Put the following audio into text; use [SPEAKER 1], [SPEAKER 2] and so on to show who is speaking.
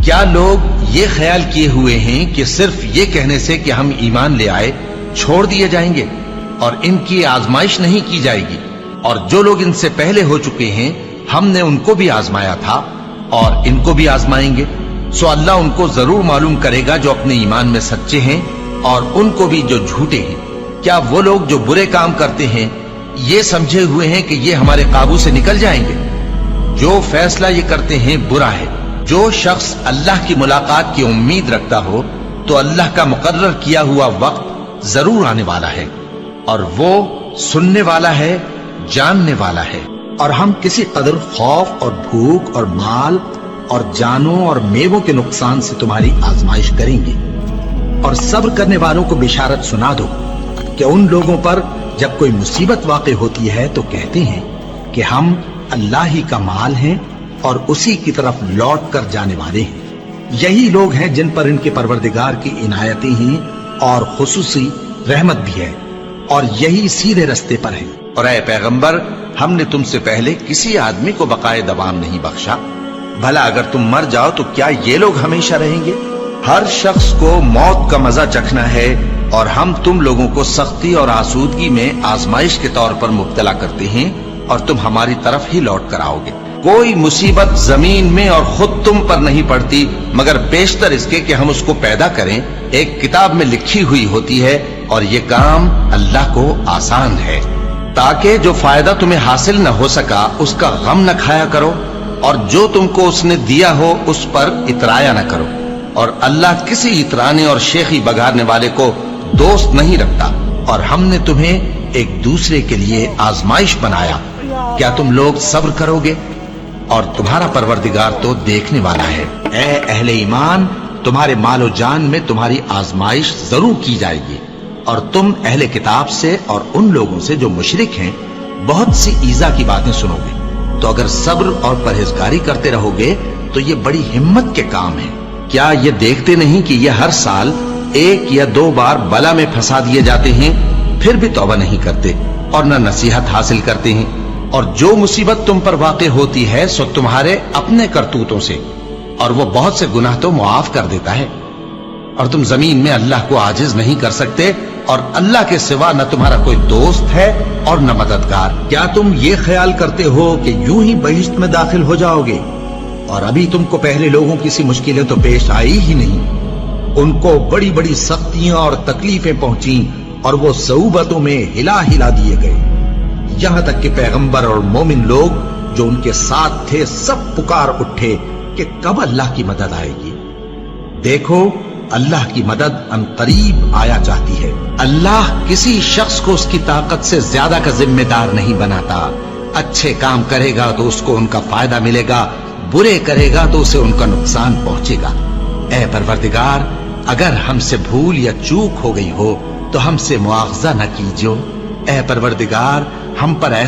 [SPEAKER 1] کیا لوگ یہ خیال کیے ہوئے ہیں کہ صرف یہ کہنے سے کہ ہم ایمان لے آئے چھوڑ دیے جائیں گے اور ان کی آزمائش نہیں کی جائے گی؟ اور جو لوگ ان سے پہلے ہو چکے ہیں ہم نے ان کو بھی آزمایا تھا اور ان کو بھی آزمائیں گے، سو اللہ ان کو ضرور معلوم کرے گا جو اپنے ایمان میں سچے ہیں اور ان کو بھی جو جھوٹے ہیں۔ کیا وہ لوگ جو برے کام کرتے ہیں یہ سمجھے ہوئے ہیں کہ یہ ہمارے قابو سے نکل جائیں گے؟ جو فیصلہ یہ کرتے ہیں برا ہے۔ جو شخص اللہ کی ملاقات کی امید رکھتا ہو تو اللہ کا مقرر کیا ہوا وقت ضرور آنے والا ہے، اور وہ سننے والا ہے، جاننے والا ہے۔
[SPEAKER 2] اور ہم کسی قدر خوف اور بھوک اور مال اور جانوں اور میووں کے نقصان سے تمہاری آزمائش کریں گے، اور صبر کرنے والوں کو بشارت سنا دو کہ ان لوگوں پر جب کوئی مصیبت واقع ہوتی ہے تو کہتے ہیں کہ ہم اللہ ہی کا مال ہیں اور اسی کی طرف لوٹ کر جانے والے ہیں۔ یہی لوگ ہیں جن پر ان کے پروردگار کی عنایتیں ہیں اور خصوصی رحمت بھی ہے، اور یہی سیدھے رستے پر ہیں۔
[SPEAKER 1] اور اے پیغمبر، ہم نے تم سے پہلے کسی آدمی کو بقائے دوام نہیں بخشا، بھلا اگر تم مر جاؤ تو کیا یہ لوگ ہمیشہ رہیں گے؟ ہر شخص کو موت کا مزہ چکھنا ہے، اور ہم تم لوگوں کو سختی اور آسودگی میں آزمائش کے طور پر مبتلا کرتے ہیں، اور تم ہماری طرف ہی لوٹ کر آؤ گے۔ کوئی مصیبت زمین میں اور خود تم پر نہیں پڑتی مگر بیشتر اس کے کہ ہم اس کو پیدا کریں ایک کتاب میں لکھی ہوئی ہوتی ہے، اور یہ کام اللہ کو آسان ہے، تاکہ جو فائدہ تمہیں حاصل نہ ہو سکا اس کا غم نہ کھایا کرو، اور جو تم کو اس نے دیا ہو اس پر اترایا نہ کرو۔ اور اللہ کسی اترانے اور شیخی بگاڑنے والے کو دوست نہیں رکھتا، اور ہم نے تمہیں ایک دوسرے کے لیے آزمائش بنایا، کیا تم لوگ صبر کرو گے؟ اور تمہارا پروردگار تو دیکھنے والا ہے۔
[SPEAKER 2] اے اہل ایمان، تمہارے مال و جان میں تمہاری آزمائش ضرور کی جائے گی، اور تم اہل کتاب سے اور ان لوگوں سے جو مشرک ہیں بہت سی ایذا کی باتیں سنو گے، تو اگر صبر اور پرہیزگاری کرتے رہو گے تو یہ بڑی ہمت کے کام ہے۔ کیا یہ دیکھتے نہیں کہ یہ ہر سال 1 یا 2 بار بلا میں پھنسا دیے جاتے ہیں، پھر بھی توبہ نہیں کرتے اور نہ نصیحت حاصل کرتے ہیں؟ اور جو مصیبت تم پر واقع ہوتی ہے سو تمہارے اپنے کرتوتوں سے، اور وہ بہت سے گناہ تو معاف کر دیتا ہے۔ اور تم زمین میں اللہ کو عاجز نہیں کر سکتے، اور اللہ کے سوا نہ تمہارا کوئی دوست ہے اور نہ مددگار۔ کیا تم یہ خیال کرتے ہو کہ یوں ہی بہشت میں داخل ہو جاؤ گے؟ اور ابھی تم کو پہلے لوگوں کی سی مشکلیں تو پیش آئی ہی نہیں، ان کو بڑی بڑی سختیاں اور تکلیفیں پہنچیں، اور وہ صعوبتوں میں ہلا ہلا دیے گئے، یہاں تک کہ پیغمبر اور مومن لوگ جو ان کے ساتھ تھے سب پکار اٹھے کہ کب اللہ کی مدد آئے گی۔ دیکھو، اللہ کی مدد ان قریب آیا چاہتی ہے۔ اللہ کسی شخص کو اس کی طاقت سے زیادہ کا ذمہ دار نہیں بناتا۔ اچھے کام کرے گا تو اس کو ان کا فائدہ ملے گا، برے کرے گا تو اسے ان کا نقصان پہنچے گا۔ اے پروردگار، اگر ہم سے بھول یا چوک ہو گئی ہو تو ہم سے مواخذہ نہ کیجو۔ اے پروردگار، ہم پر ایسا